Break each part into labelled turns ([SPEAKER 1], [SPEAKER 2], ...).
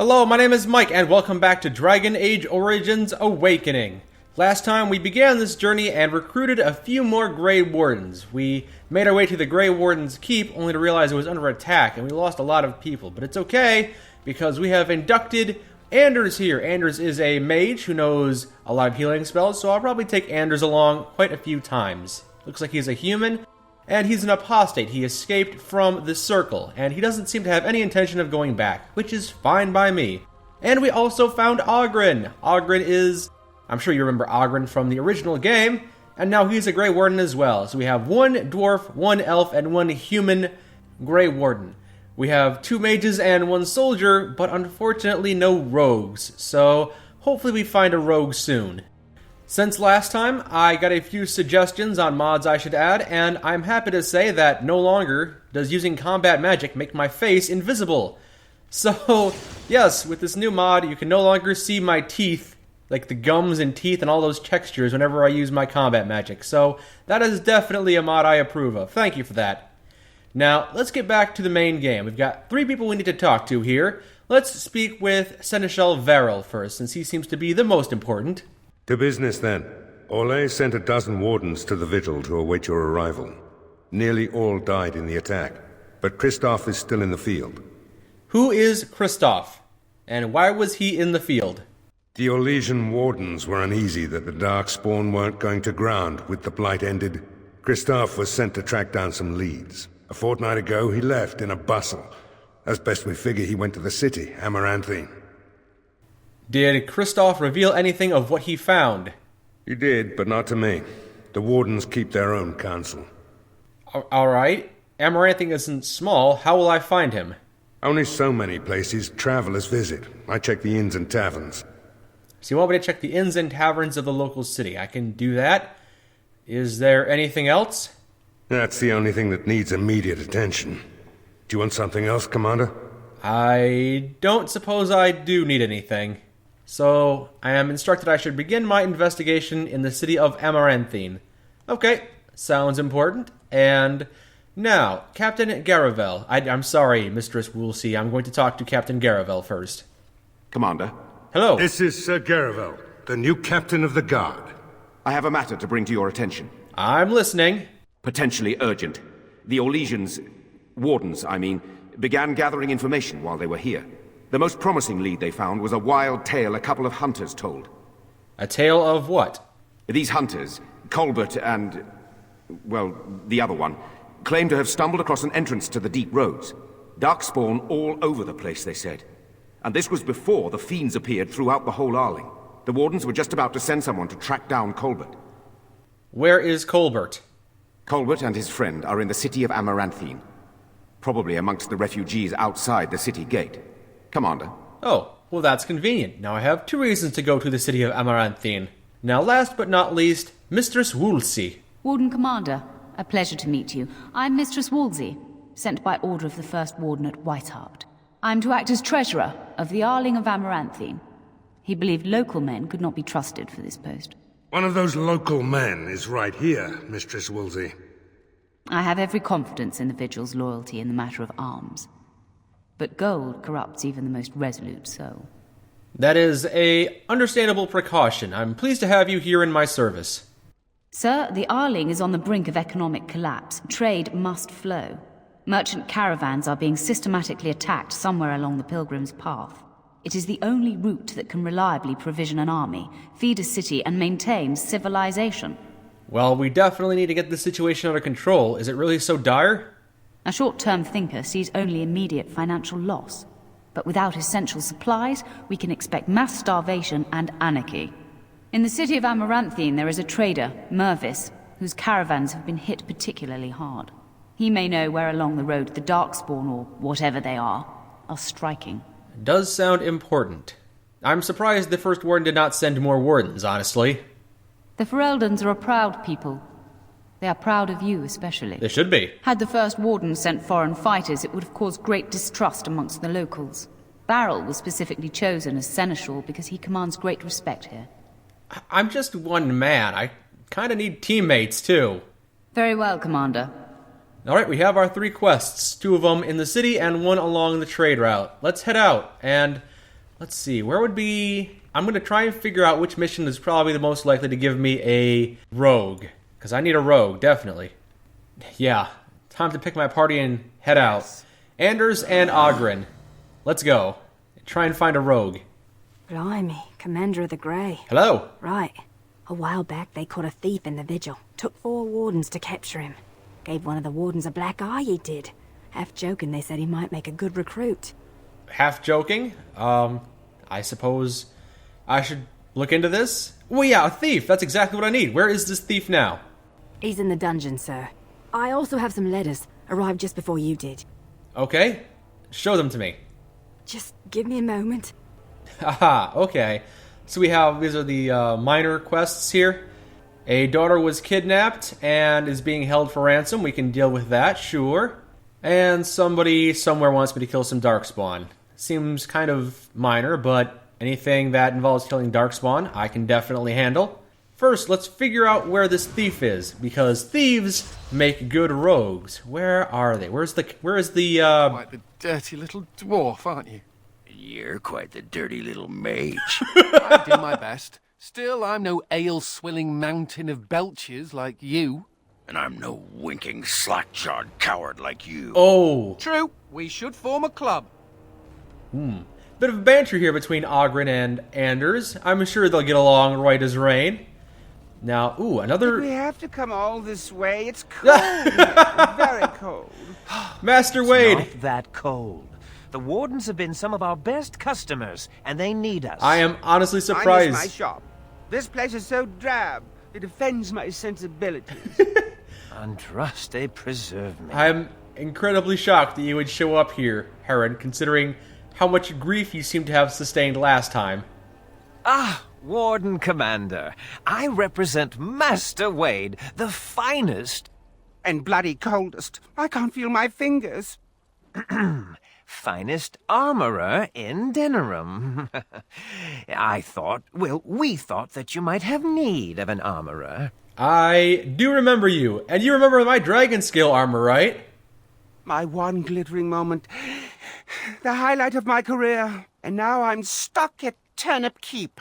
[SPEAKER 1] Hello, my name is Mike, and welcome back to Dragon Age Origins Awakening. Last time we began this journey and recruited a few more Grey Wardens. We made our way to the Grey Wardens' keep, only to realize it was under attack, and we lost a lot of people. But it's okay, because we have inducted Anders here. Anders is a mage who knows a lot of healing spells, so I'll probably take Anders along quite a few times. Looks like he's a human, and he's an apostate. He escaped from the circle, and he doesn't seem to have any intention of going back, which is fine by me. And we also found Oghren. Oghren is... I'm sure you remember Oghren from the original game, and now he's a Grey Warden as well. So we have one dwarf, one elf, and one human Grey Warden. We have 2 mages and 1 soldier, but unfortunately no rogues, so hopefully we find a rogue soon. Since last time, I got a few suggestions on mods I should add, and I'm happy to say that no longer does using combat magic make my face invisible. So, yes, with this new mod, you can no longer see my teeth, like the gums and teeth and all those textures whenever I use my combat magic. So, that is definitely a mod I approve of. Thank you for that. Now, let's get back to the main game. We've got 3 people we need to talk to here. Let's speak with Seneschal Veril first, since he seems to be the most important.
[SPEAKER 2] To business, then. Orlais sent a dozen wardens to the vigil to await your arrival. Nearly all died in the attack, but Kristoff is still in the field.
[SPEAKER 1] Who is Kristoff? And why was he in the field?
[SPEAKER 2] The Orlesian wardens were uneasy that the Darkspawn weren't going to ground with the Blight ended. Kristoff was sent to track down some leads. A fortnight ago, he left in a bustle. As best we figure, he went to the city, Amaranthine.
[SPEAKER 1] Did Kristoff reveal anything of what he found?
[SPEAKER 2] He did, but not to me. The wardens keep their own counsel.
[SPEAKER 1] Alright. Amaranthine isn't small. How will I find him?
[SPEAKER 2] Only so many places travelers visit. I check the inns and taverns.
[SPEAKER 1] So you want me to check the inns and taverns of the local city? I can do that. Is there anything else?
[SPEAKER 2] That's the only thing that needs immediate attention. Do you want something else, Commander?
[SPEAKER 1] I don't suppose I do need anything. So, I am instructed I should begin my investigation in the city of Amaranthine. Okay, sounds important. And now, Captain Garavel. I'm sorry, Mistress Woolsey. I'm going to talk to Captain Garavel first.
[SPEAKER 3] Commander.
[SPEAKER 1] Hello.
[SPEAKER 2] This is Sir Garavel, the new captain of the guard.
[SPEAKER 3] I have a matter to bring to your attention.
[SPEAKER 1] I'm listening.
[SPEAKER 3] Potentially urgent. The Orlesians, wardens, began gathering information while they were here. The most promising lead they found was a wild tale a couple of hunters told.
[SPEAKER 1] A tale of what?
[SPEAKER 3] These hunters, Colbert and, well, the other one, claim to have stumbled across an entrance to the deep roads. Darkspawn all over the place, they said. And this was before the fiends appeared throughout the whole Arling. The wardens were just about to send someone to track down Colbert.
[SPEAKER 1] Where is Colbert?
[SPEAKER 3] Colbert and his friend are in the city of Amaranthine. Probably amongst the refugees outside the city gate. Commander.
[SPEAKER 1] Oh, well that's convenient. Now I have 2 reasons to go to the city of Amaranthine. Now last but not least, Mistress Woolsey.
[SPEAKER 4] Warden Commander, a pleasure to meet you. I'm Mistress Woolsey, sent by order of the First Warden at Whitehart. I'm to act as treasurer of the Arling of Amaranthine. He believed local men could not be trusted for this post.
[SPEAKER 2] One of those local men is right here, Mistress Woolsey.
[SPEAKER 4] I have every confidence in the Vigil's loyalty in the matter of arms. But gold corrupts even the most resolute soul.
[SPEAKER 1] That is a understandable precaution. I'm pleased to have you here in my service.
[SPEAKER 4] Sir, the Arling is on the brink of economic collapse. Trade must flow. Merchant caravans are being systematically attacked somewhere along the Pilgrim's Path. It is the only route that can reliably provision an army, feed a city, and maintain civilization.
[SPEAKER 1] Well, we definitely need to get this situation under control. Is it really so dire?
[SPEAKER 4] A short-term thinker sees only immediate financial loss. But without essential supplies, we can expect mass starvation and anarchy. In the city of Amaranthine, there is a trader, Mervis, whose caravans have been hit particularly hard. He may know where along the road the Darkspawn, or whatever they are striking.
[SPEAKER 1] It does sound important. I'm surprised the First Warden did not send more wardens, honestly.
[SPEAKER 4] The Fereldens are a proud people. They are proud of you, especially.
[SPEAKER 1] They should be.
[SPEAKER 4] Had the First Warden sent foreign fighters, it would have caused great distrust amongst the locals. Barrel was specifically chosen as seneschal because he commands great respect here.
[SPEAKER 1] I'm just one man. I kind of need teammates, too.
[SPEAKER 4] Very well, Commander.
[SPEAKER 1] Alright, we have our 3 quests. 2 of them in the city and 1 along the trade route. Let's head out. And Let's see, where would be... I'm going to try and figure out which mission is probably the most likely to give me a rogue. Because I need a rogue, definitely. Yeah, time to pick my party and head out. Anders and Oghren. Let's go. Try and find a rogue.
[SPEAKER 5] Blimey, Commander of the Grey.
[SPEAKER 1] Hello.
[SPEAKER 5] Right. A while back, they caught a thief in the vigil. Took 4 wardens to capture him. Gave one of the wardens a black eye, he did. Half joking, they said he might make a good recruit.
[SPEAKER 1] Half joking? I suppose I should look into this? Well, yeah, a thief. That's exactly what I need. Where is this thief now?
[SPEAKER 5] He's in the dungeon, sir. I also have some letters. Arrived just before you did.
[SPEAKER 1] Okay. Show them to me.
[SPEAKER 5] Just give me a moment.
[SPEAKER 1] Haha, okay. So we have, these are the minor quests here. A daughter was kidnapped and is being held for ransom. We can deal with that, sure. And somebody somewhere wants me to kill some Darkspawn. Seems kind of minor, but anything that involves killing Darkspawn, I can definitely handle. First, let's figure out where this thief is, because thieves make good rogues. Where are they? Where is the
[SPEAKER 6] Quite the dirty little dwarf, aren't you?
[SPEAKER 7] You're quite the dirty little mage.
[SPEAKER 6] I do my best. Still, I'm no ale-swilling mountain of belches like you.
[SPEAKER 7] And I'm no winking, slack-jawed coward like you.
[SPEAKER 1] Oh.
[SPEAKER 6] True, we should form a club.
[SPEAKER 1] Bit of banter here between Oghren and Anders. I'm sure they'll get along right as rain. Now, ooh, another...
[SPEAKER 8] We have to come all this way. It's cold here. Very cold.
[SPEAKER 1] Master Wade.
[SPEAKER 9] Not that cold. The Wardens have been some of our best customers, and they need us.
[SPEAKER 1] I am honestly
[SPEAKER 8] I miss
[SPEAKER 1] surprised.
[SPEAKER 8] my shop. This place is so drab. It offends my sensibilities.
[SPEAKER 9] And trust they preserve me.
[SPEAKER 1] I'm incredibly shocked that you would show up here, Heron, considering how much grief you seem to have sustained last time.
[SPEAKER 9] Ah, Warden Commander. I represent Master Wade, the finest...
[SPEAKER 8] And bloody coldest. I can't feel my fingers.
[SPEAKER 9] finest armorer in Denerim. We thought that you might have need of an armorer.
[SPEAKER 1] I do remember you, and you remember my dragon scale armor, right?
[SPEAKER 8] My one glittering moment. The highlight of my career. And now I'm stuck at Turnip Keep.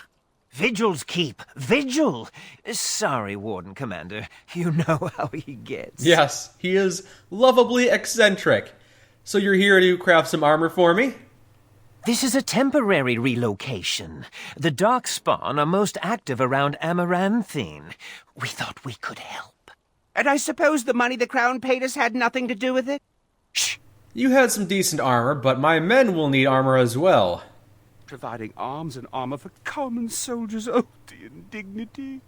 [SPEAKER 9] Vigil's Keep. Vigil! Sorry, Warden Commander. You know how he gets.
[SPEAKER 1] Yes, he is lovably eccentric. So you're here to craft some armor for me?
[SPEAKER 9] This is a temporary relocation. The Darkspawn are most active around Amaranthine. We thought we could help.
[SPEAKER 8] And I suppose the money the Crown paid us had nothing to do with it?
[SPEAKER 9] Shh!
[SPEAKER 1] You had some decent armor, but my men will need armor as well.
[SPEAKER 8] Providing arms and armor for common soldiers. Oh, the indignity.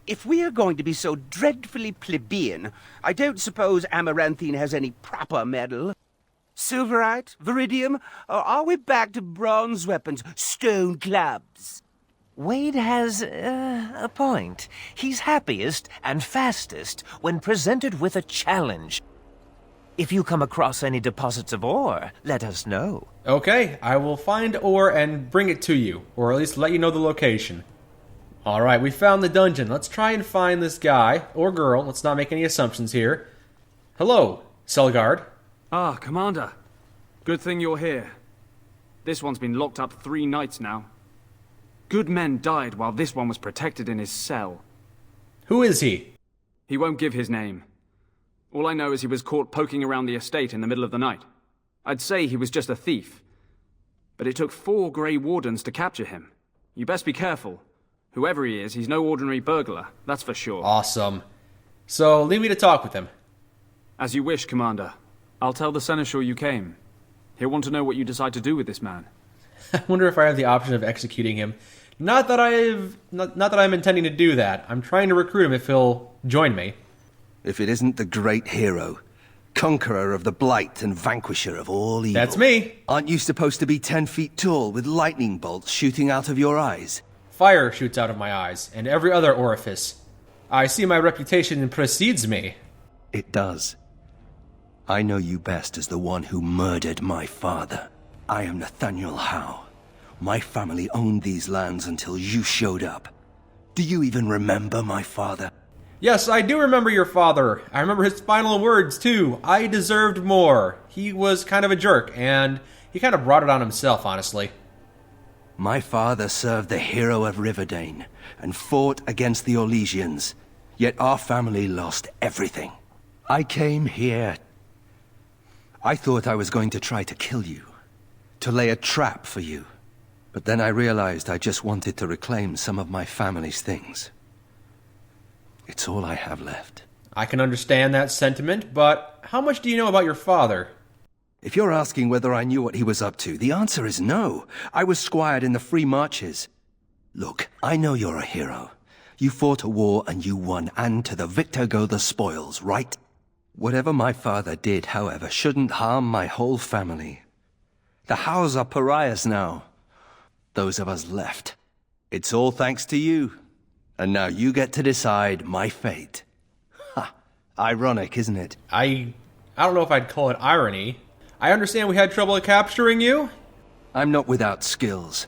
[SPEAKER 8] If we are going to be so dreadfully plebeian, I don't suppose Amaranthine has any proper metal. Silverite? Viridium? Or are we back to bronze weapons, stone clubs?
[SPEAKER 9] Wade has a point. He's happiest and fastest when presented with a challenge. If you come across any deposits of ore, let us know.
[SPEAKER 1] Okay, I will find ore and bring it to you, or at least let you know the location. Alright, we found the dungeon. Let's try and find this guy, or girl. Let's not make any assumptions here. Hello, Selgard.
[SPEAKER 10] Ah, Commander. Good thing you're here. This one's been locked up 3 nights now. Good men died while this one was protected in his cell.
[SPEAKER 1] Who is he?
[SPEAKER 10] He won't give his name. All I know is he was caught poking around the estate in the middle of the night. I'd say he was just a thief. But it took 4 Grey Wardens to capture him. You best be careful. Whoever he is, he's no ordinary burglar, that's for sure.
[SPEAKER 1] Awesome. So, leave me to talk with him.
[SPEAKER 10] As you wish, Commander. I'll tell the Seneschal you came. He'll want to know what you decide to do with this man.
[SPEAKER 1] I wonder if I have the option of executing him. Not that I'm intending to do that. I'm trying to recruit him if he'll join me.
[SPEAKER 11] If it isn't the great hero, conqueror of the Blight and vanquisher of all evil.
[SPEAKER 1] That's me.
[SPEAKER 11] Aren't you supposed to be 10 feet tall with lightning bolts shooting out of your eyes?
[SPEAKER 1] Fire shoots out of my eyes, and every other orifice. I see my reputation precedes me.
[SPEAKER 11] It does. I know you best as the one who murdered my father. I am Nathaniel Howe. My family owned these lands until you showed up. Do you even remember my father?
[SPEAKER 1] Yes, I do remember your father. I remember his final words, too. I deserved more. He was kind of a jerk, and he kind of brought it on himself, honestly.
[SPEAKER 11] My father served the hero of Riverdane and fought against the Orlesians, yet our family lost everything. I came here. I thought I was going to try to kill you, to lay a trap for you. But then I realized I just wanted to reclaim some of my family's things. It's all I have left.
[SPEAKER 1] I can understand that sentiment, but how much do you know about your father?
[SPEAKER 11] If you're asking whether I knew what he was up to, the answer is no. I was squired in the Free Marches. Look, I know you're a hero. You fought a war and you won, and to the victor go the spoils, right? Whatever my father did, however, shouldn't harm my whole family. The Howes are pariahs now. Those of us left. It's all thanks to you. And now you get to decide my fate. Ha! Ironic, isn't it?
[SPEAKER 1] I don't know if I'd call it irony. I understand we had trouble capturing you.
[SPEAKER 11] I'm not without skills.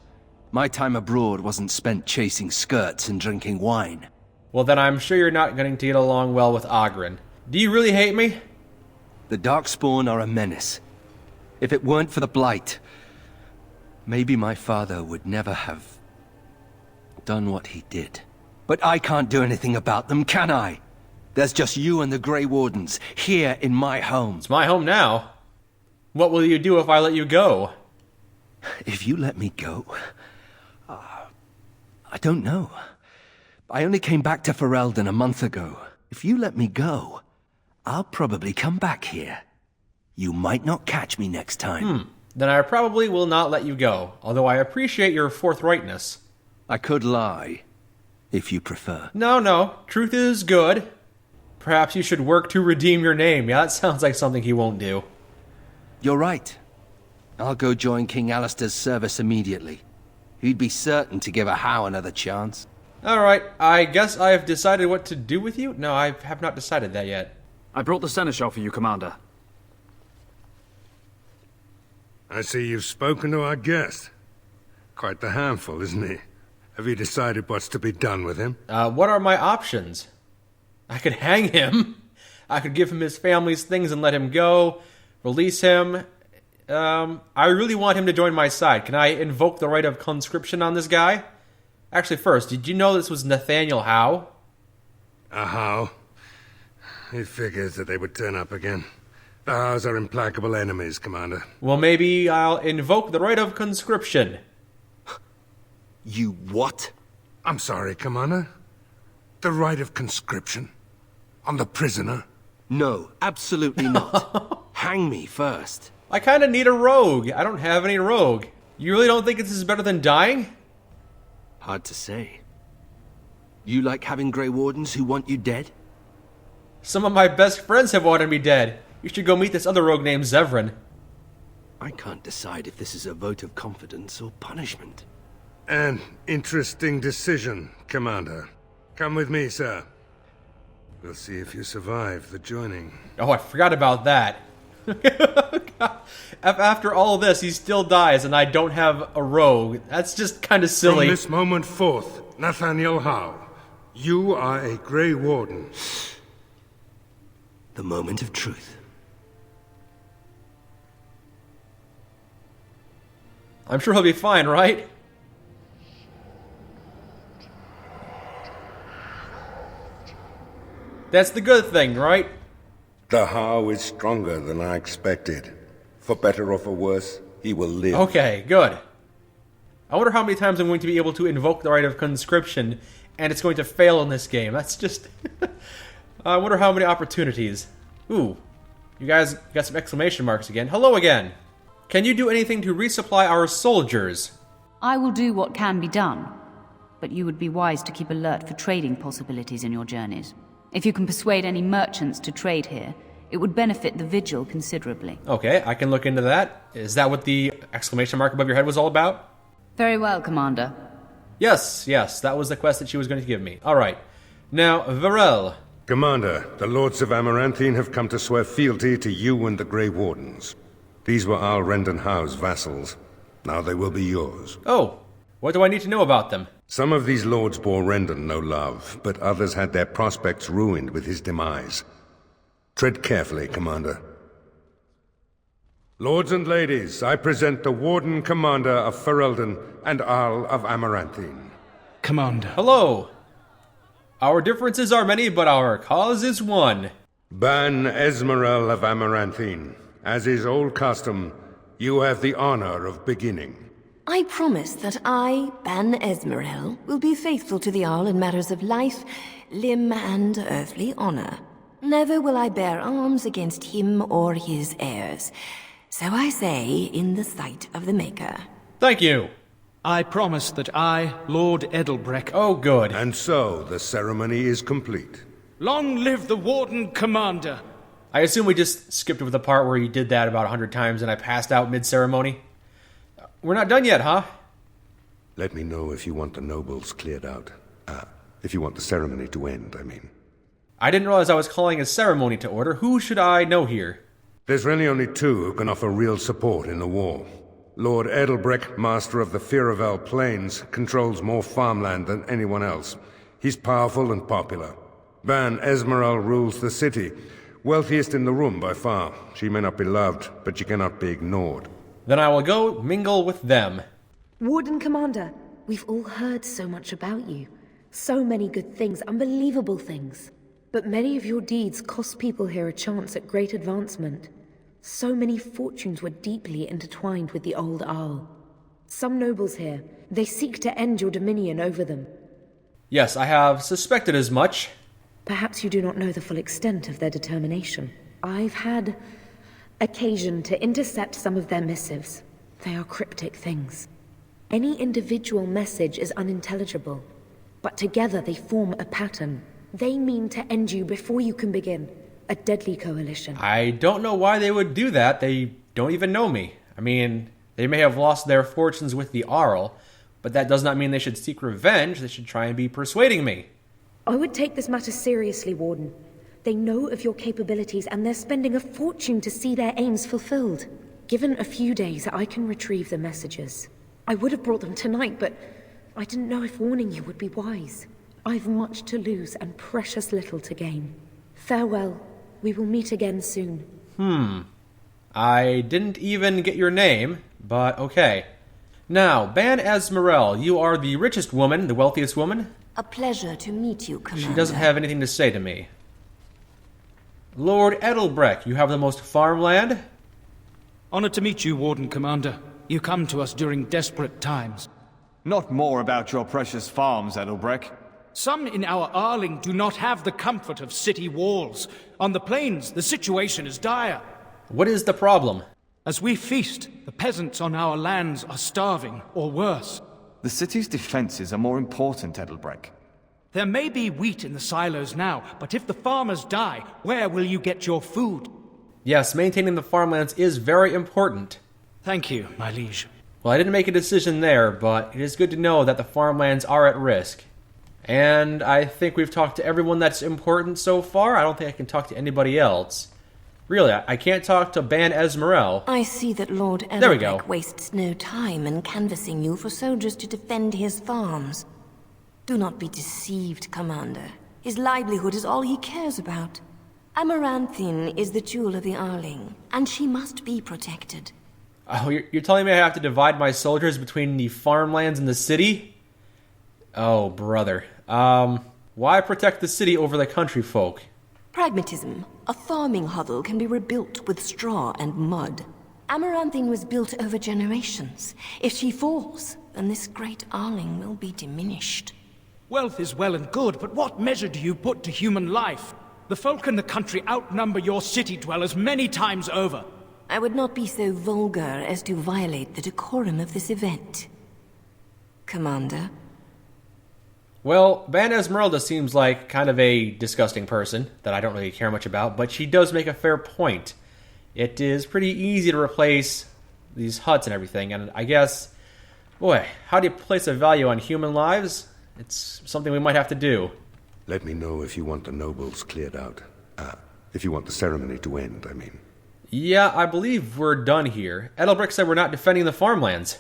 [SPEAKER 11] My time abroad wasn't spent chasing skirts and drinking wine.
[SPEAKER 1] Well, then I'm sure you're not going to get along well with Oghren. Do you really hate me?
[SPEAKER 11] The Darkspawn are a menace. If it weren't for the Blight, maybe my father would never have done what he did. But I can't do anything about them, can I? There's just you and the Grey Wardens here in my home.
[SPEAKER 1] It's my home now. What will you do if I let you go?
[SPEAKER 11] If you let me go? I don't know. I only came back to Ferelden a month ago. If you let me go, I'll probably come back here. You might not catch me next time.
[SPEAKER 1] Then I probably will not let you go, although I appreciate your forthrightness.
[SPEAKER 11] I could lie, if you prefer.
[SPEAKER 1] No. Truth is good. Perhaps you should work to redeem your name. Yeah, that sounds like something he won't do.
[SPEAKER 11] You're right. I'll go join King Alistair's service immediately. He'd be certain to give a Howe another chance.
[SPEAKER 1] Alright, I guess I have decided what to do with you? No, I have not decided that yet.
[SPEAKER 10] I brought the seneschal for you, Commander.
[SPEAKER 2] I see you've spoken to our guest. Quite the handful, isn't he? Have you decided what's to be done with him?
[SPEAKER 1] What are my options? I could hang him. I could give him his family's things and let him go. Release him. I really want him to join my side. Can I invoke the right of conscription on this guy? Actually, first, did you know this was Nathaniel Howe?
[SPEAKER 2] A Howe? It figures that they would turn up again. The Howes are implacable enemies, Commander.
[SPEAKER 1] Well, maybe I'll invoke the right of conscription.
[SPEAKER 11] You what?
[SPEAKER 2] I'm sorry, Commander. The right of conscription? On the prisoner?
[SPEAKER 11] No, absolutely not. Hang me first.
[SPEAKER 1] I kind of need a rogue. I don't have any rogue. You really don't think this is better than dying?
[SPEAKER 11] Hard to say. You like having Grey Wardens who want you dead?
[SPEAKER 1] Some of my best friends have wanted me dead. You should go meet this other rogue named Zevran.
[SPEAKER 11] I can't decide if this is a vote of confidence or punishment.
[SPEAKER 2] An interesting decision, Commander. Come with me, sir. We'll see if you survive the joining.
[SPEAKER 1] Oh, I forgot about that. After all of this, he still dies and I don't have a rogue. That's just kind of silly.
[SPEAKER 2] From this moment forth, Nathaniel Howe, you are a Grey Warden.
[SPEAKER 11] The moment of truth.
[SPEAKER 1] I'm sure he'll be fine, right? That's the good thing, right?
[SPEAKER 2] The Howe is stronger than I expected. For better or for worse, he will live.
[SPEAKER 1] Okay, good. I wonder how many times I'm going to be able to invoke the right of conscription, and it's going to fail in this game. That's just... I wonder how many opportunities. Ooh, you guys got some exclamation marks again. Hello again. Can you do anything to resupply our soldiers?
[SPEAKER 4] I will do what can be done, but you would be wise to keep alert for trading possibilities in your journeys. If you can persuade any merchants to trade here, it would benefit the Vigil considerably.
[SPEAKER 1] Okay, I can look into that. Is that what the exclamation mark above your head was all about?
[SPEAKER 4] Very well, Commander.
[SPEAKER 1] Yes, that was the quest that she was going to give me. Alright. Now, Varel.
[SPEAKER 2] Commander, the Lords of Amaranthine have come to swear fealty to you and the Grey Wardens. These were Al Rendon Howe's vassals. Now they will be yours.
[SPEAKER 1] Oh, what do I need to know about them?
[SPEAKER 2] Some of these lords bore Rendon no love, but others had their prospects ruined with his demise. Tread carefully, Commander. Lords and ladies, I present the Warden Commander of Ferelden and Arl of Amaranthine.
[SPEAKER 12] Commander.
[SPEAKER 1] Hello. Our differences are many, but our cause is one.
[SPEAKER 2] Ban Esmerel of Amaranthine, as is old custom, you have the honor of beginning.
[SPEAKER 13] I promise that I, Ban Esmerel, will be faithful to the Arl in matters of life, limb, and earthly honor. Never will I bear arms against him or his heirs. So I say, in the sight of the Maker.
[SPEAKER 1] Thank you.
[SPEAKER 12] I promise that I, Lord Edelbreck...
[SPEAKER 1] Oh, good.
[SPEAKER 2] And so, the ceremony is complete.
[SPEAKER 12] Long live the Warden Commander!
[SPEAKER 1] I assume we just skipped over the part where you did that about 100 times and I passed out mid-ceremony. We're not done yet, huh?
[SPEAKER 2] Let me know if you want the nobles cleared out. If you want the ceremony to end, I mean.
[SPEAKER 1] I didn't realize I was calling a ceremony to order. Who should I know here?
[SPEAKER 2] There's really only two who can offer real support in the war. Lord Edelbreck, master of the Ferelden Plains, controls more farmland than anyone else. He's powerful and popular. Ban Esmerel rules the city. Wealthiest in the room by far. She may not be loved, but she cannot be ignored.
[SPEAKER 1] Then I will go mingle with them.
[SPEAKER 14] Warden Commander, we've all heard so much about you. So many good things, unbelievable things. But many of your deeds cost people here a chance at great advancement. So many fortunes were deeply intertwined with the old Arl. Some nobles here, they seek to end your dominion over them.
[SPEAKER 1] Yes, I have suspected as much.
[SPEAKER 14] Perhaps you do not know the full extent of their determination. I've had occasion to intercept some of their missives. They are cryptic things. Any individual message is unintelligible, but together they form a pattern. They mean to end you before you can begin. A deadly coalition.
[SPEAKER 1] I don't know why they would do that. They don't even know me. I mean, they may have lost their fortunes with the Arl, but that does not mean they should seek revenge. They should try and be persuading me.
[SPEAKER 14] I would take this matter seriously, Warden. They know of your capabilities, and they're spending a fortune to see their aims fulfilled. Given a few days, I can retrieve the messages. I would have brought them tonight, but I didn't know if warning you would be wise. I've much to lose and precious little to gain. Farewell. We will meet again soon.
[SPEAKER 1] I didn't even get your name, but okay. Now, Ban Esmerel, you are the richest woman, the wealthiest woman.
[SPEAKER 13] A pleasure to meet you, Commander.
[SPEAKER 1] She doesn't have anything to say to me. Lord Edelbreck, you have the most farmland?
[SPEAKER 12] Honored to meet you, Warden Commander. You come to us during desperate times.
[SPEAKER 15] Not more about your precious farms, Edelbreck.
[SPEAKER 12] Some in our Arling do not have the comfort of city walls. On the plains, the situation is dire.
[SPEAKER 1] What is the problem?
[SPEAKER 12] As we feast, the peasants on our lands are starving, or worse.
[SPEAKER 15] The city's defenses are more important, Edelbreck.
[SPEAKER 12] There may be wheat in the silos now, but if the farmers die, where will you get your food?
[SPEAKER 1] Yes, maintaining the farmlands is very important.
[SPEAKER 12] Thank you, my liege.
[SPEAKER 1] Well, I didn't make a decision there, but it is good to know that the farmlands are at risk. And I think we've talked to everyone that's important so far. I don't think I can talk to anybody else. Really, I can't talk to Ban Esmerel.
[SPEAKER 13] I see that Lord
[SPEAKER 1] There we go.
[SPEAKER 13] Edelbreck wastes no time in canvassing you for soldiers to defend his farms. Do not be deceived, Commander. His livelihood is all he cares about. Amaranthine is the jewel of the Arling, and she must be protected.
[SPEAKER 1] Oh, you're telling me I have to divide my soldiers between the farmlands and the city? Oh, brother. Why protect the city over the country folk?
[SPEAKER 13] Pragmatism. A farming hovel can be rebuilt with straw and mud. Amaranthine was built over generations. If she falls, then this great Arling will be diminished.
[SPEAKER 12] Wealth is well and good, but what measure do you put to human life? The folk in the country outnumber your city dwellers many times over.
[SPEAKER 13] I would not be so vulgar as to violate the decorum of this event. Commander?
[SPEAKER 1] Well, Ban Esmeralda seems like kind of a disgusting person that I don't really care much about, but she does make a fair point. It is pretty easy to replace these huts and everything, and I guess, boy, how do you place a value on human lives? It's something we might have to do.
[SPEAKER 2] Let me know if you want the nobles cleared out. If you want the ceremony to end, I mean.
[SPEAKER 1] Yeah, I believe we're done here. Edelbreck said we're not defending the farmlands.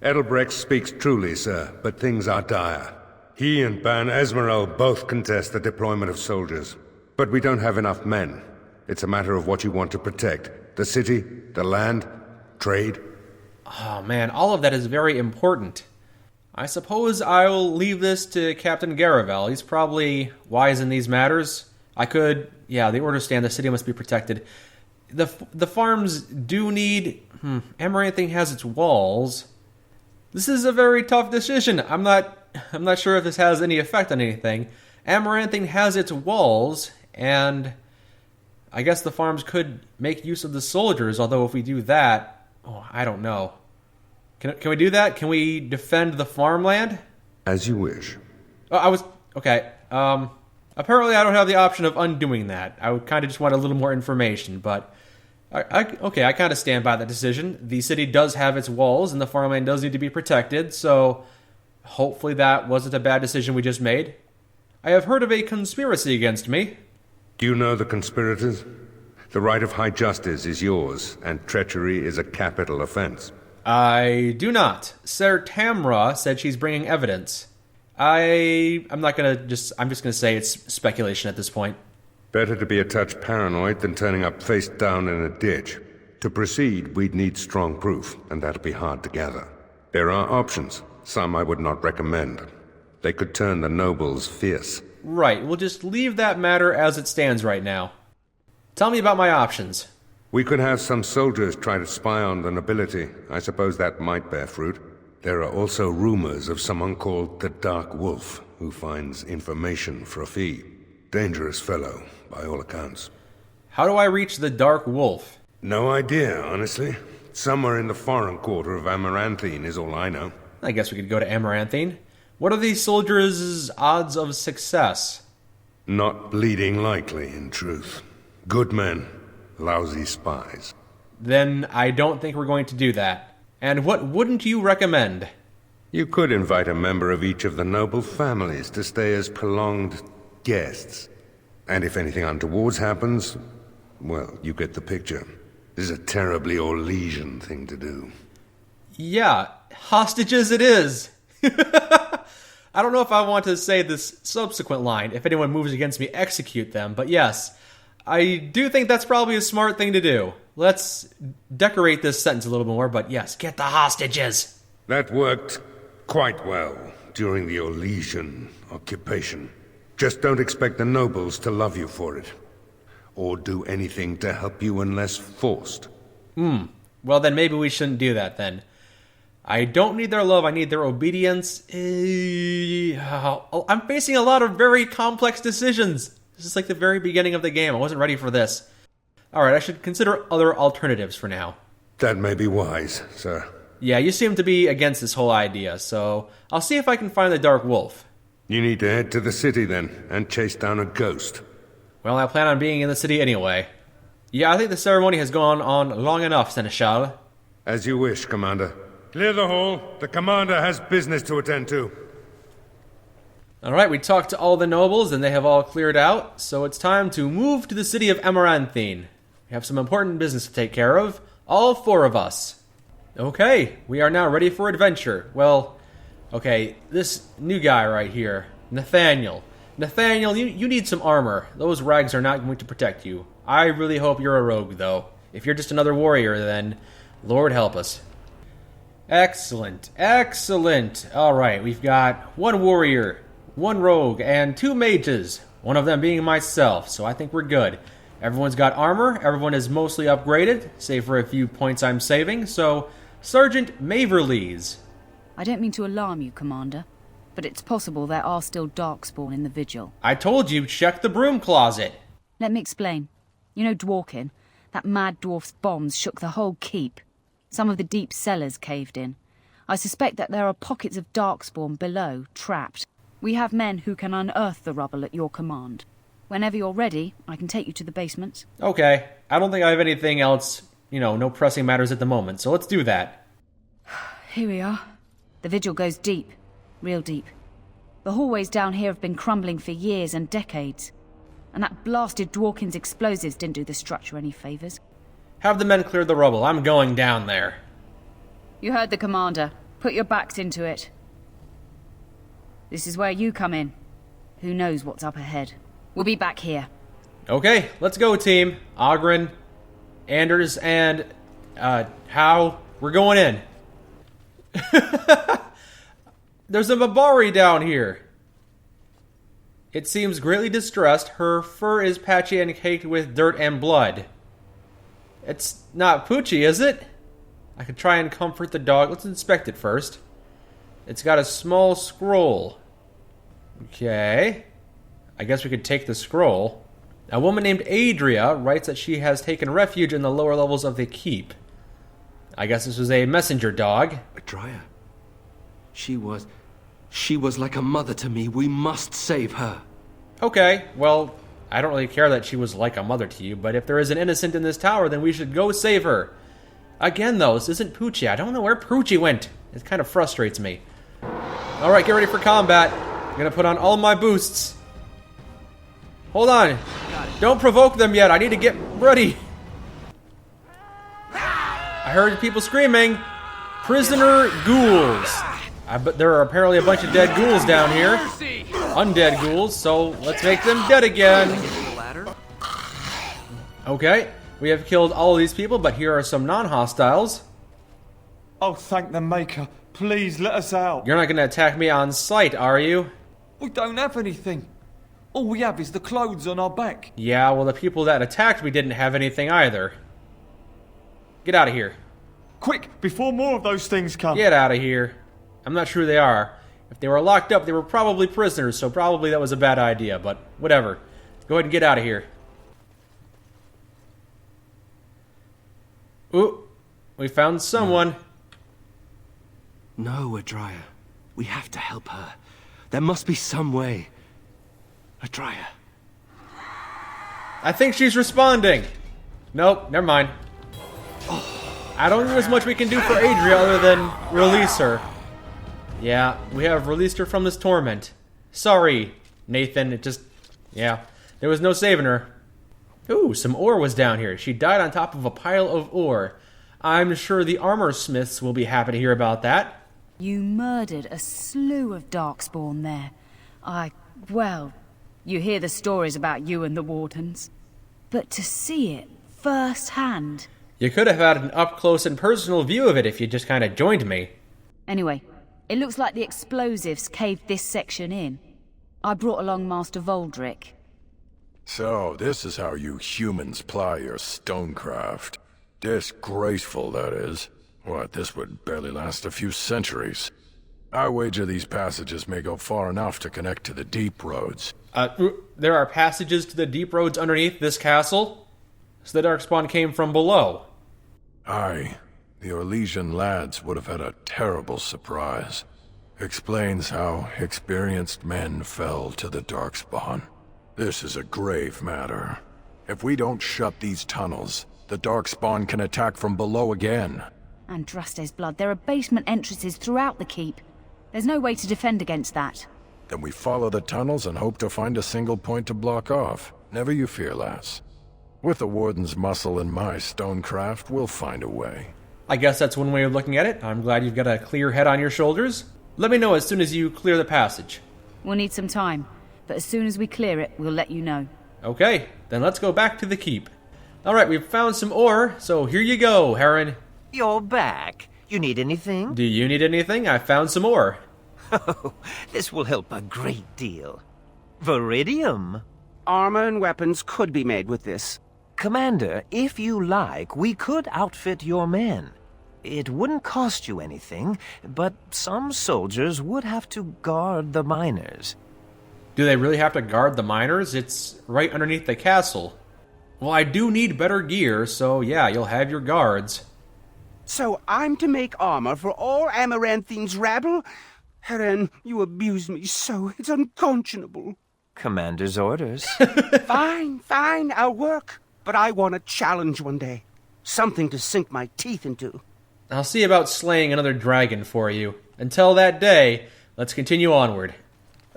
[SPEAKER 2] Edelbreck speaks truly, sir, but things are dire. He and Ban Esmerel both contest the deployment of soldiers. But we don't have enough men. It's a matter of what you want to protect. The city, the land, Trade?
[SPEAKER 1] Oh man, all of that is very important. I suppose I'll leave this to Captain Garavel. He's probably wise in these matters. The orders stand, the city must be protected. The farms do need... Amaranthine has its walls. This is a very tough decision. I'm not sure if this has any effect on anything. Amaranthine has its walls, and I guess the farms could make use of the soldiers, although if we do that... I don't know. Can we do that? Can we defend the farmland?
[SPEAKER 2] As you wish.
[SPEAKER 1] Okay. Apparently I don't have the option of undoing that. I would kind of just want a little more information, but... I kind of stand by that decision. The city does have its walls, and the farmland does need to be protected, so hopefully that wasn't a bad decision we just made. I have heard of a conspiracy against me.
[SPEAKER 2] Do you know the conspirators? The right of high justice is yours, and treachery is a capital offense.
[SPEAKER 1] I do not. Ser Tamra said she's bringing evidence. I'm just gonna say it's speculation at this point.
[SPEAKER 2] Better to be a touch paranoid than turning up face down in a ditch. To proceed, we'd need strong proof, and that'll be hard to gather. There are options. Some I would not recommend. They could turn the nobles fierce.
[SPEAKER 1] Right, we'll just leave that matter as it stands right now. Tell me about my options.
[SPEAKER 2] We could have some soldiers try to spy on the nobility. I suppose that might bear fruit. There are also rumors of someone called the Dark Wolf, who finds information for a fee. Dangerous fellow, by all accounts.
[SPEAKER 1] How do I reach the Dark Wolf?
[SPEAKER 2] No idea, honestly. Somewhere in the foreign quarter of Amaranthine is all I know.
[SPEAKER 1] I guess we could go to Amaranthine. What are these soldiers' odds of success?
[SPEAKER 2] Not bleeding likely, in truth. Good men, lousy spies.
[SPEAKER 1] Then I don't think we're going to do that. And what wouldn't you recommend?
[SPEAKER 2] You could invite a member of each of the noble families to stay as prolonged guests. And if anything untoward happens, well, you get the picture. This is a terribly Orlesian thing to do.
[SPEAKER 1] Yeah, hostages it is. I don't know if I want to say this subsequent line, if anyone moves against me, execute them, but yes, I do think that's probably a smart thing to do. Let's decorate this sentence a little more, but yes, get the hostages.
[SPEAKER 2] That worked quite well during the Orlesian occupation. Just don't expect the nobles to love you for it, or do anything to help you unless forced.
[SPEAKER 1] Well, then maybe we shouldn't do that then. I don't need their love, I need their obedience. I'm facing a lot of very complex decisions. This is like the very beginning of the game. I wasn't ready for this. Alright, I should consider other alternatives for now.
[SPEAKER 2] That may be wise, sir.
[SPEAKER 1] Yeah, you seem to be against this whole idea, so I'll see if I can find the Dark Wolf.
[SPEAKER 2] You need to head to the city then, and chase down a ghost.
[SPEAKER 1] Well, I plan on being in the city anyway. Yeah, I think the ceremony has gone on long enough, Seneschal.
[SPEAKER 2] As you wish, Commander. Clear the hall. The Commander has business to attend to.
[SPEAKER 1] Alright, we talked to all the nobles, and they have all cleared out, so it's time to move to the city of Amaranthine. We have some important business to take care of, all 4 of us. Okay, we are now ready for adventure. Well, okay, this new guy right here, Nathaniel. Nathaniel, you need some armor. Those rags are not going to protect you. I really hope you're a rogue, though. If you're just another warrior, then Lord help us. Excellent, excellent. Alright, we've got 1 warrior, 1 rogue, and 2 mages. One of them being myself, so I think we're good. Everyone's got armor, everyone is mostly upgraded, save for a few points I'm saving, so Sergeant Maverleys.
[SPEAKER 4] I don't mean to alarm you, Commander, but it's possible there are still Darkspawn in the Vigil.
[SPEAKER 1] I told you, check the broom closet.
[SPEAKER 4] Let me explain. You know Dworkin? That mad dwarf's bombs shook the whole keep. Some of the deep cellars caved in. I suspect that there are pockets of Darkspawn below, trapped. We have men who can unearth the rubble at your command. Whenever you're ready, I can take you to the basements.
[SPEAKER 1] Okay. I don't think I have anything else, no pressing matters at the moment, so let's do that.
[SPEAKER 4] Here we are. The vigil goes deep. Real deep. The hallways down here have been crumbling for years and decades. And that blasted Dworkin's explosives didn't do the structure any favors.
[SPEAKER 1] Have the men clear the rubble. I'm going down there.
[SPEAKER 4] You heard the commander. Put your backs into it. This is where you come in. Who knows what's up ahead? We'll be back here.
[SPEAKER 1] Okay, let's go, team. Ogren, Anders, and How? We're going in. There's a Mabari down here. It seems greatly distressed. Her fur is patchy and caked with dirt and blood. It's not Poochie, is it? I could try and comfort the dog. Let's inspect it first. It's got a small scroll. Okay. I guess we could take the scroll. A woman named Adria writes that she has taken refuge in the lower levels of the keep. I guess this was a messenger dog.
[SPEAKER 11] Adria. She was like a mother to me. We must save her.
[SPEAKER 1] Okay, well, I don't really care that she was like a mother to you, but if there is an innocent in this tower, then we should go save her. Again, though, this isn't Poochie. I don't know where Poochie went. It kind of frustrates me. Alright, get ready for combat. I'm gonna put on all my boosts. Hold on. Don't provoke them yet. I need to get ready. I heard people screaming. Prisoner ghouls. But there are apparently a bunch of dead ghouls down here. Undead ghouls, so let's make them dead again. Okay, we have killed all of these people, but here are some non-hostiles.
[SPEAKER 15] Oh, thank the Maker. Please let us out.
[SPEAKER 1] You're not going to attack me on sight, are you?
[SPEAKER 15] We don't have anything. All we have is the clothes on our back.
[SPEAKER 1] Yeah, well, the people that attacked me didn't have anything either. Get out of here.
[SPEAKER 15] Quick, before more of those things come.
[SPEAKER 1] Get out of here. I'm not sure who they are. If they were locked up, they were probably prisoners, so probably that was a bad idea, but whatever. Go ahead and get out of here. Ooh, we found someone.
[SPEAKER 11] No, Adria. We have to help her. There must be some way. Adria.
[SPEAKER 1] I think she's responding. Nope, never mind. I don't think there's much we can do for Adria other than release her. Yeah, we have released her from this torment. Sorry, Nathan, yeah, there was no saving her. Ooh, some ore was down here. She died on top of a pile of ore. I'm sure the armor smiths will be happy to hear about that.
[SPEAKER 4] You murdered a slew of Darkspawn there. Well, you hear the stories about you and the Wardens. But to see it firsthand...
[SPEAKER 1] You could have had an up-close and personal view of it if you just kind of joined me.
[SPEAKER 4] Anyway, it looks like the explosives caved this section in. I brought along Master Voldrick.
[SPEAKER 16] So, this is how you humans ply your stonecraft. Disgraceful, that is. What, this would barely last a few centuries. I wager these passages may go far enough to connect to the deep roads.
[SPEAKER 1] There are passages to the deep roads underneath this castle? So the Darkspawn came from below.
[SPEAKER 16] Aye. The Orlesian lads would have had a terrible surprise. Explains how experienced men fell to the Darkspawn. This is a grave matter. If we don't shut these tunnels, the Darkspawn can attack from below again.
[SPEAKER 4] Andraste's blood, there are basement entrances throughout the keep. There's no way to defend against that.
[SPEAKER 16] Then we follow the tunnels and hope to find a single point to block off. Never you fear, lass. With the Warden's muscle and my stonecraft, we'll find a way.
[SPEAKER 1] I guess that's one way of looking at it. I'm glad you've got a clear head on your shoulders. Let me know as soon as you clear the passage.
[SPEAKER 4] We'll need some time, but as soon as we clear it, we'll let you know.
[SPEAKER 1] Okay, then let's go back to the keep. Alright, we've found some ore, so here you go, Heron.
[SPEAKER 9] You're back. You need anything?
[SPEAKER 1] Do you need anything? I found some ore.
[SPEAKER 9] Oh, this will help a great deal. Viridium.
[SPEAKER 8] Armor and weapons could be made with this.
[SPEAKER 9] Commander, if you like, we could outfit your men. It wouldn't cost you anything, but some soldiers would have to guard the miners.
[SPEAKER 1] Do they really have to guard the miners? It's right underneath the castle. Well, I do need better gear, so yeah, you'll have your guards.
[SPEAKER 8] So I'm to make armor for all Amaranthine's rabble? Heron, you abuse me so, it's unconscionable.
[SPEAKER 9] Commander's orders.
[SPEAKER 8] Fine, I'll work. But I want a challenge one day. Something to sink my teeth into.
[SPEAKER 1] I'll see about slaying another dragon for you. Until that day, let's continue onward.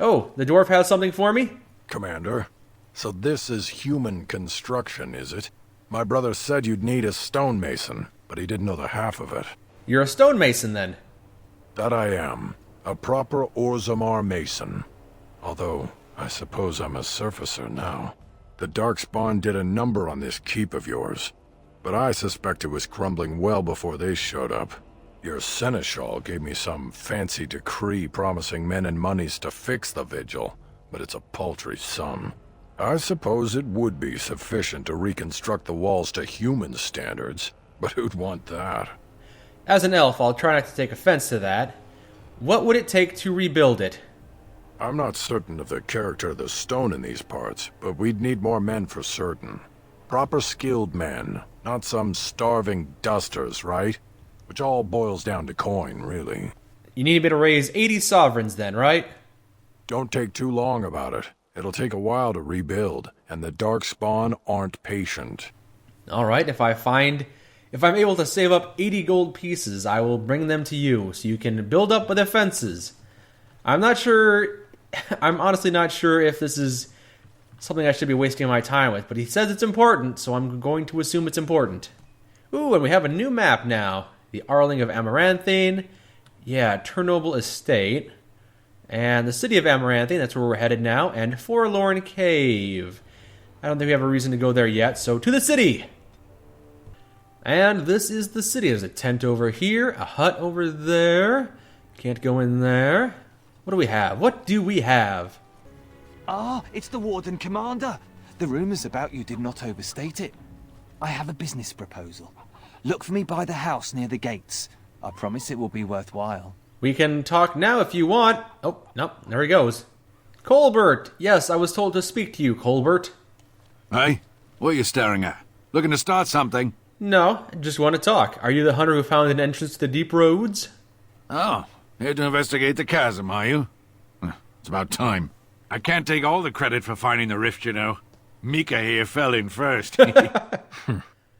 [SPEAKER 1] Oh, the dwarf has something for me?
[SPEAKER 16] Commander, so this is human construction, is it? My brother said you'd need a stonemason, but he didn't know the half of it.
[SPEAKER 1] You're a stonemason, then?
[SPEAKER 16] That I am. A proper Orzammar mason. Although, I suppose I'm a surfacer now. The Darkspawn did a number on this keep of yours. but I suspect it was crumbling well before they showed up. Your seneschal gave me some fancy decree promising men and monies to fix the vigil, but it's a paltry sum. I suppose it would be sufficient to reconstruct the walls to human standards, but who'd want that?
[SPEAKER 1] As an elf, I'll try not to take offense to that. What would it take to rebuild it?
[SPEAKER 16] I'm not certain of the character of the stone in these parts, but we'd need more men for certain. Proper skilled men, not some starving dusters, right? Which all boils down to coin, really.
[SPEAKER 1] You need me to raise 80 sovereigns then, right?
[SPEAKER 16] Don't take too long about it. It'll take a while to rebuild, and the Darkspawn aren't patient.
[SPEAKER 1] Alright, if I'm able to save up 80 gold pieces, I will bring them to you, so you can build up the defenses. I'm honestly not sure if this is something I should be wasting my time with, but he says it's important, so I'm going to assume it's important. Ooh, and we have a new map now. The Arling of Amaranthine. Yeah, Turnoble Estate. And the city of Amaranthine, that's where we're headed now. And Forlorn Cave. I don't think we have a reason to go there yet, so to the city! And this is the city. There's a tent over here, a hut over there. Can't go in there. What do we have? What do we have?
[SPEAKER 11] Ah, it's the Warden Commander. The rumours about you did not overstate it. I have a business proposal. Look for me by the house near the gates. I promise it will be worthwhile.
[SPEAKER 1] We can talk now if you want. Oh, no, there he goes. Colbert! Yes, I was told to speak to you, Colbert.
[SPEAKER 7] Hey, what are you staring at? Looking to start something?
[SPEAKER 1] No, I just want to talk. Are you the hunter who found an entrance to the deep roads?
[SPEAKER 7] Oh, here to investigate the chasm, are you? It's about time. I can't take all the credit for finding the rift, you know. Mika here fell in first.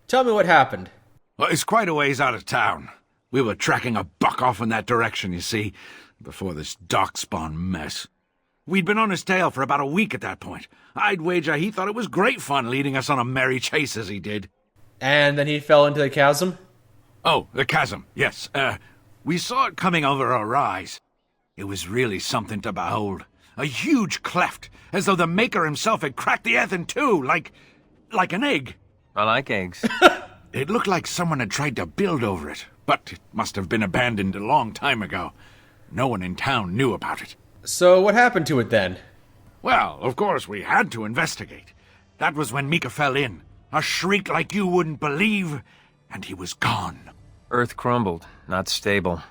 [SPEAKER 1] Tell me what happened.
[SPEAKER 7] Well, it's quite a ways out of town. We were tracking a buck off in that direction, you see, before this Darkspawn mess. We'd been on his tail for about a week at that point. I'd wager he thought it was great fun leading us on a merry chase as he did.
[SPEAKER 1] And then he fell into the chasm?
[SPEAKER 7] Oh, the chasm, yes. We saw it coming over a rise. It was really something to behold. A huge cleft, as though the Maker himself had cracked the earth in two, like an egg.
[SPEAKER 9] I like eggs.
[SPEAKER 7] It looked like someone had tried to build over it, but it must have been abandoned a long time ago. No one in town knew about it.
[SPEAKER 1] So what happened to it then?
[SPEAKER 7] Well, of course, we had to investigate. That was when Mika fell in. A shriek like you wouldn't believe, and he was gone.
[SPEAKER 9] Earth crumbled, not stable.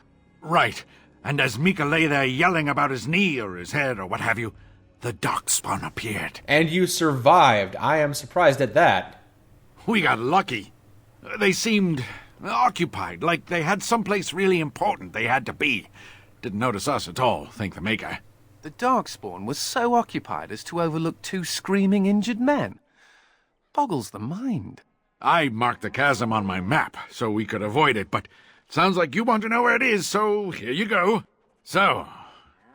[SPEAKER 7] Right, and as Mika lay there yelling about his knee or his head or what have you, the Darkspawn appeared.
[SPEAKER 1] And you survived. I am surprised at that.
[SPEAKER 7] We got lucky. They seemed occupied, like they had someplace really important they had to be. Didn't notice us at all, thank the Maker.
[SPEAKER 6] The Darkspawn was so occupied as to overlook 2 screaming injured men. Boggles the mind.
[SPEAKER 7] I marked the chasm on my map so we could avoid it, but sounds like you want to know where it is, so here you go. So,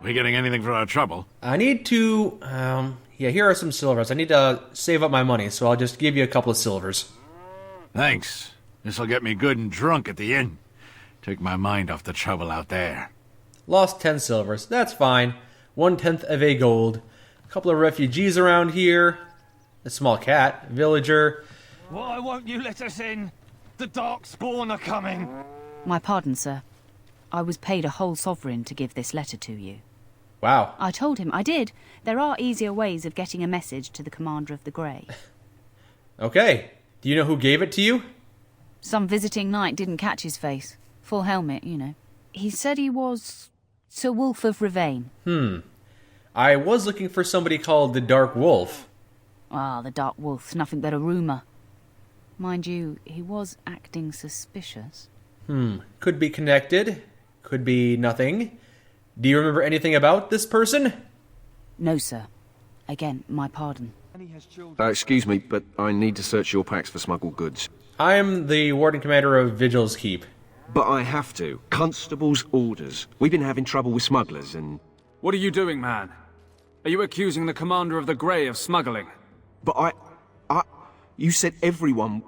[SPEAKER 7] we getting anything for our trouble?
[SPEAKER 1] I need to, here are some silvers. I need to save up my money, so I'll just give you a couple of silvers.
[SPEAKER 7] Thanks. This'll get me good and drunk at the inn. Take my mind off the trouble out there.
[SPEAKER 1] Lost 10 silvers. That's fine. 1/10 of a gold. A couple of refugees around here. A small cat. Villager.
[SPEAKER 11] Why won't you let us in? The Darkspawn are coming.
[SPEAKER 4] My pardon, sir. I was paid a whole sovereign to give this letter to you.
[SPEAKER 1] Wow.
[SPEAKER 4] I told him I did. There are easier ways of getting a message to the Commander of the Grey.
[SPEAKER 1] Okay. Do you know who gave it to you?
[SPEAKER 4] Some visiting knight didn't catch his face. Full helmet, you know. He said he was Sir Wolf of Ravain.
[SPEAKER 1] I was looking for somebody called the Dark Wolf.
[SPEAKER 4] Ah, the Dark Wolf's nothing but a rumour. Mind you, he was acting suspicious.
[SPEAKER 1] Could be connected. Could be nothing. Do you remember anything about this person?
[SPEAKER 4] No, sir. Again, my pardon.
[SPEAKER 3] Excuse me, but I need to search your packs for smuggled goods.
[SPEAKER 1] I'm the Warden Commander of Vigil's Keep.
[SPEAKER 3] But I have to. Constable's orders. We've been having trouble with smugglers and...
[SPEAKER 10] What are you doing, man? Are you accusing the Commander of the Grey of smuggling?
[SPEAKER 3] But you said everyone...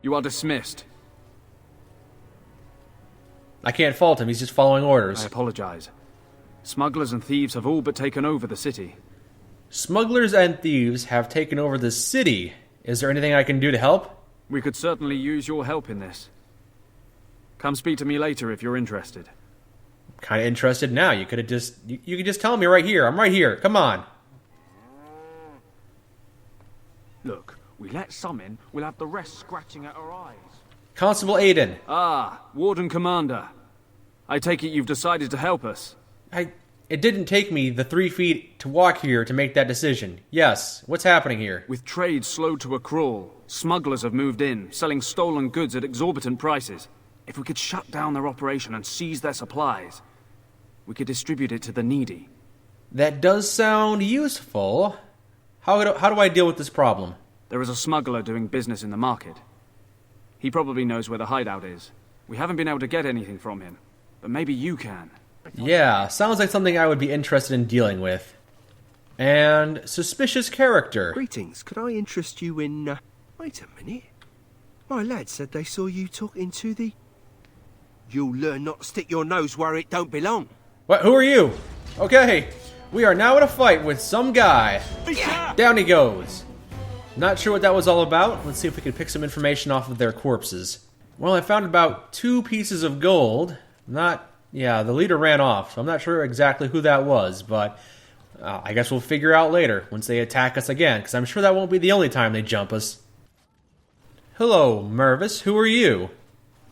[SPEAKER 10] You are dismissed.
[SPEAKER 1] I can't fault him, he's just following orders.
[SPEAKER 10] I apologize. Smugglers and thieves have all but taken over the city.
[SPEAKER 1] Smugglers and thieves have taken over the city. Is there anything I can do to help?
[SPEAKER 10] We could certainly use your help in this. Come speak to me later if you're interested.
[SPEAKER 1] Kind of interested now. You could have just... You could just tell me right here. I'm right here. Come on.
[SPEAKER 10] Look, we let some in, we'll have the rest scratching at our eyes.
[SPEAKER 1] Constable Aiden.
[SPEAKER 10] Ah, Warden Commander. I take it you've decided to help us.
[SPEAKER 1] It didn't take me the 3 feet to walk here to make that decision. Yes, what's happening here?
[SPEAKER 10] With trade slowed to a crawl, smugglers have moved in, selling stolen goods at exorbitant prices. If we could shut down their operation and seize their supplies, we could distribute it to the needy.
[SPEAKER 1] That does sound useful. How do I deal with this problem?
[SPEAKER 10] There is a smuggler doing business in the market. He probably knows where the hideout is. We haven't been able to get anything from him, but maybe you can.
[SPEAKER 1] Yeah, sounds like something I would be interested in dealing with. And suspicious character.
[SPEAKER 17] Greetings, could I interest you in... Wait a minute. My lad said they saw you talking to the... You'll learn not to stick your nose where it don't belong.
[SPEAKER 1] What? Who are you? Okay, we are now in a fight with some guy. Down he goes. Not sure what that was all about. Let's see if we can pick some information off of their corpses. Well, I found about 2 pieces of gold. Yeah, the leader ran off, so I'm not sure exactly who that was, but I guess we'll figure out later once they attack us again, because I'm sure that won't be the only time they jump us. Hello, Mervis. Who are you?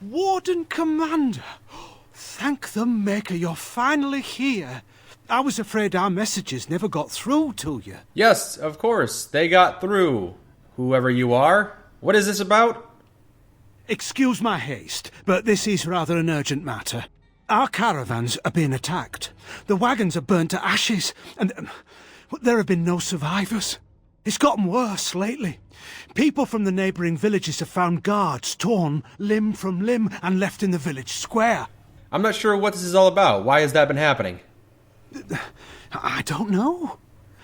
[SPEAKER 18] Warden Commander. Thank the Maker you're finally here. I was afraid our messages never got through to you.
[SPEAKER 1] Yes, of course. They got through. Whoever you are. What is this about?
[SPEAKER 18] Excuse my haste, but this is rather an urgent matter. Our caravans are being attacked. The wagons are burnt to ashes, and there have been no survivors. It's gotten worse lately. People from the neighbouring villages have found guards torn limb from limb and left in the village square.
[SPEAKER 1] I'm not sure what this is all about. Why has that been happening?
[SPEAKER 18] I don't know.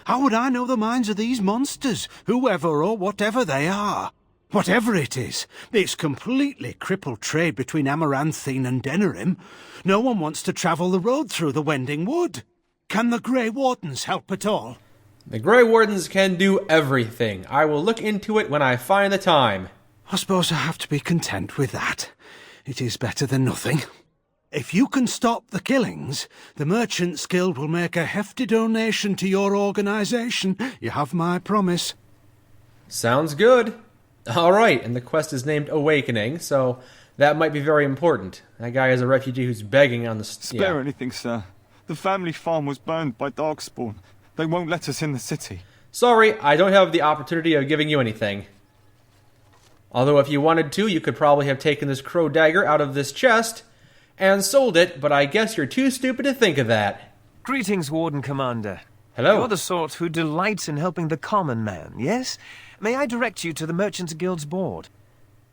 [SPEAKER 18] How would I know the minds of these monsters, whoever or whatever they are? Whatever it is, it's completely crippled trade between Amaranthine and Denerim. No one wants to travel the road through the Wending Wood. Can the Grey Wardens help at all?
[SPEAKER 1] The Grey Wardens can do everything. I will look into it when I find the time.
[SPEAKER 18] I suppose I have to be content with that. It is better than nothing. If you can stop the killings, the Merchants Guild will make a hefty donation to your organisation. You have my promise.
[SPEAKER 1] Sounds good. Alright, and the quest is named Awakening, so that might be very important. That guy is a refugee who's begging on the...
[SPEAKER 19] Spare anything, sir. The family farm was burned by Darkspawn. They won't let us in the city.
[SPEAKER 1] Sorry, I don't have the opportunity of giving you anything. Although if you wanted to, you could probably have taken this crow dagger out of this chest and sold it, but I guess you're too stupid to think of that.
[SPEAKER 9] Greetings, Warden Commander.
[SPEAKER 1] Hello.
[SPEAKER 9] You're the sort who delights in helping the common man, yes? May I direct you to the Merchants Guild's board?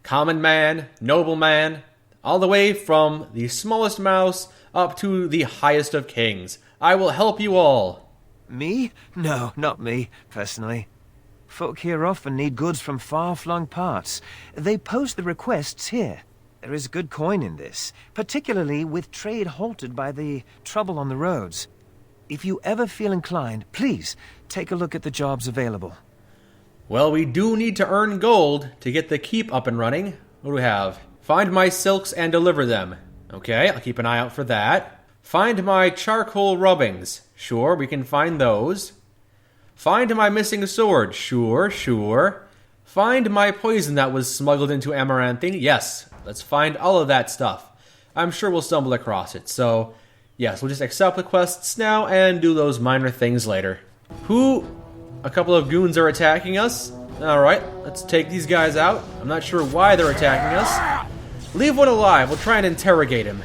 [SPEAKER 1] Common man, noble man, all the way from the smallest mouse up to the highest of kings. I will help you all.
[SPEAKER 9] Me? No, not me, personally. Folk here often need goods from far-flung parts. They post the requests here. There is good coin in this, particularly with trade halted by the trouble on the roads. If you ever feel inclined, please take a look at the jobs available.
[SPEAKER 1] Well, we do need to earn gold to get the keep up and running. What do we have? Find my silks and deliver them. Okay, I'll keep an eye out for that. Find my charcoal rubbings. Sure, we can find those. Find my missing sword. Sure. Find my poison that was smuggled into Amaranthine. Yes, let's find all of that stuff. I'm sure we'll stumble across it. So, yes, we'll just accept the quests now and do those minor things later. A couple of goons are attacking us. Alright, let's take these guys out. I'm not sure why they're attacking us. Leave one alive. We'll try and interrogate him.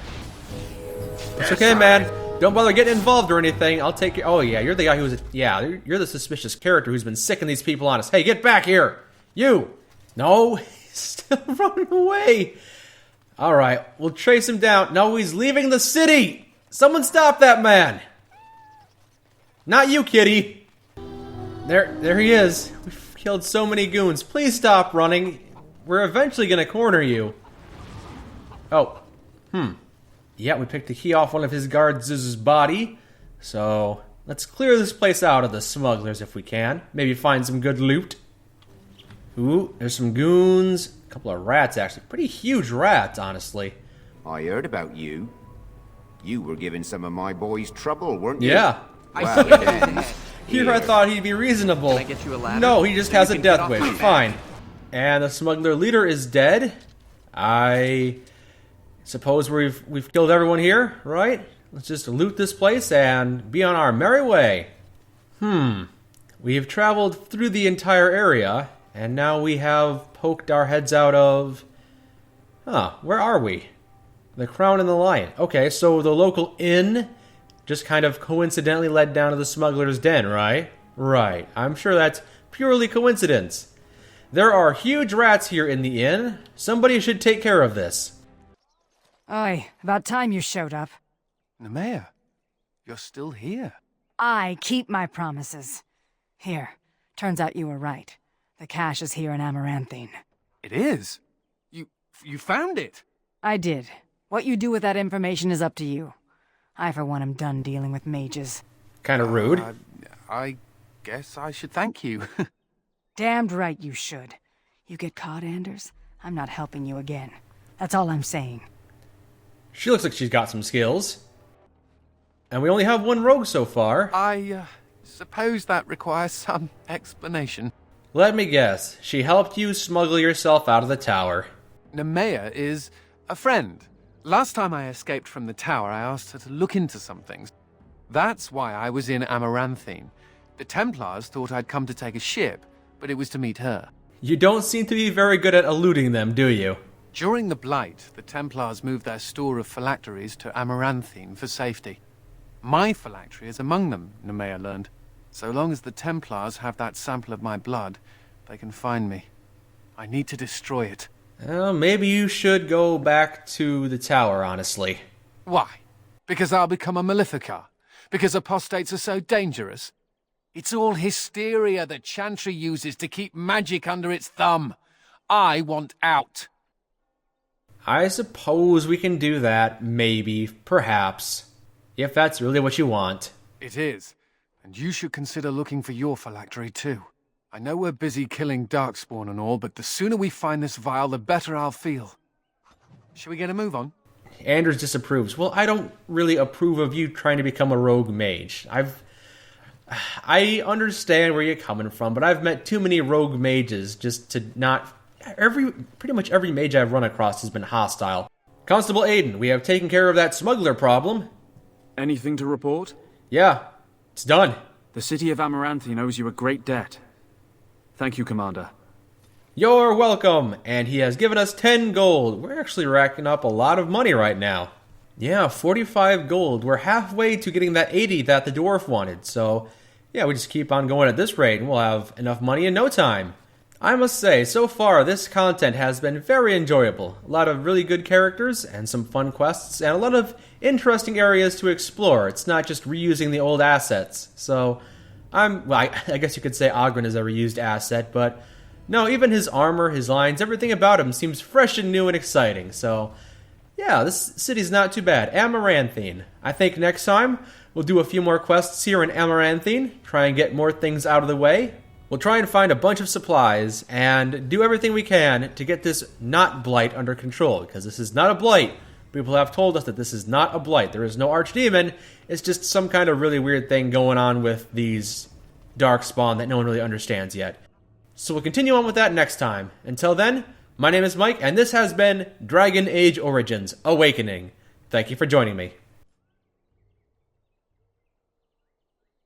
[SPEAKER 1] It's okay, man. Don't bother getting involved or anything. I'll take you. Oh, yeah, you're the guy who's... Yeah, you're the suspicious character who's been sicking these people on us. Hey, get back here! You! No, he's still running away. Alright, we'll trace him down. No, he's leaving the city! Someone stop that man! Not you, kitty! There he is. We've killed so many goons. Please stop running. We're eventually gonna corner you. Oh. Yeah, we picked the key off one of his guards' body. So, let's clear this place out of the smugglers if we can. Maybe find some good loot. Ooh, there's some goons. A couple of rats, actually. Pretty huge rats, honestly.
[SPEAKER 3] I heard about you. You were giving some of my boys trouble, weren't you?
[SPEAKER 1] Yeah.
[SPEAKER 3] Well, then,
[SPEAKER 1] Here I thought he'd be reasonable.
[SPEAKER 3] Can I get you a ladder?
[SPEAKER 1] No, he just
[SPEAKER 3] So
[SPEAKER 1] has
[SPEAKER 3] you
[SPEAKER 1] a
[SPEAKER 3] can get
[SPEAKER 1] death
[SPEAKER 3] off
[SPEAKER 1] wish.
[SPEAKER 3] my back?
[SPEAKER 1] Fine. And the smuggler leader is dead. I suppose we've killed everyone here, right? Let's just loot this place and be on our merry way. We've traveled through the entire area, and now we have poked our heads out of... where are we? The Crown and the Lion. Okay, so the local inn just kind of coincidentally led down to the smuggler's den, right? Right. I'm sure that's purely coincidence. There are huge rats here in the inn. Somebody should take care of this.
[SPEAKER 20] Oi, about time you showed up.
[SPEAKER 6] Nemea, you're still here.
[SPEAKER 20] I keep my promises. Here, turns out you were right. The cache is here in Amaranthine.
[SPEAKER 6] It is? You found it?
[SPEAKER 20] I did. What you do with that information is up to you. I, for one, am done dealing with mages.
[SPEAKER 1] Kind of rude.
[SPEAKER 6] I guess I should thank you.
[SPEAKER 20] Damned right you should. You get caught, Anders, I'm not helping you again. That's all I'm saying.
[SPEAKER 1] She looks like she's got some skills. And we only have one rogue so far.
[SPEAKER 6] I suppose that requires some explanation.
[SPEAKER 1] Let me guess. She helped you smuggle yourself out of the tower.
[SPEAKER 6] Nemea is a friend. Last time I escaped from the tower, I asked her to look into some things. That's why I was in Amaranthine. The Templars thought I'd come to take a ship, but it was to meet her.
[SPEAKER 1] You don't seem to be very good at eluding them, do you?
[SPEAKER 6] During the Blight, the Templars moved their store of phylacteries to Amaranthine for safety. My phylactery is among them, Nemea learned. So long as the Templars have that sample of my blood, they can find me. I need to destroy it.
[SPEAKER 1] Well, maybe you should go back to the tower, honestly.
[SPEAKER 6] Why? Because I'll become a Maleficar? Because apostates are so dangerous? It's all hysteria that Chantry uses to keep magic under its thumb. I want out.
[SPEAKER 1] I suppose we can do that, maybe, perhaps. If that's really what you want.
[SPEAKER 6] It is. And you should consider looking for your phylactery too. I know we're busy killing Darkspawn and all, but the sooner we find this vial, the better I'll feel. Shall we get a move on?
[SPEAKER 1] Anders disapproves. Well, I don't really approve of you trying to become a rogue mage. I understand where you're coming from, but I've met too many rogue mages just to not... Pretty much every mage I've run across has been hostile. Constable Aiden, we have taken care of that smuggler problem.
[SPEAKER 10] Anything to report?
[SPEAKER 1] Yeah, it's done.
[SPEAKER 10] The city of Amaranthine owes you a great debt. Thank you, Commander.
[SPEAKER 1] You're welcome, and he has given us 10 gold. We're actually racking up a lot of money right now. Yeah, 45 gold. We're halfway to getting that 80 that the dwarf wanted, so yeah, we just keep on going at this rate, and we'll have enough money in no time. I must say, so far, this content has been very enjoyable. A lot of really good characters, and some fun quests, and a lot of interesting areas to explore. It's not just reusing the old assets, so... I guess you could say Ogren is a reused asset, but no, even his armor, his lines, everything about him seems fresh and new and exciting. So, yeah, this city's not too bad. Amaranthine. I think next time we'll do a few more quests here in Amaranthine, try and get more things out of the way. We'll try and find a bunch of supplies and do everything we can to get this not Blight under control, because this is not a Blight. People have told us that this is not a Blight. There is no Archdemon. It's just some kind of really weird thing going on with these Darkspawn that no one really understands yet. So we'll continue on with that next time. Until then, my name is Mike, and this has been Dragon Age Origins Awakening. Thank you for joining me.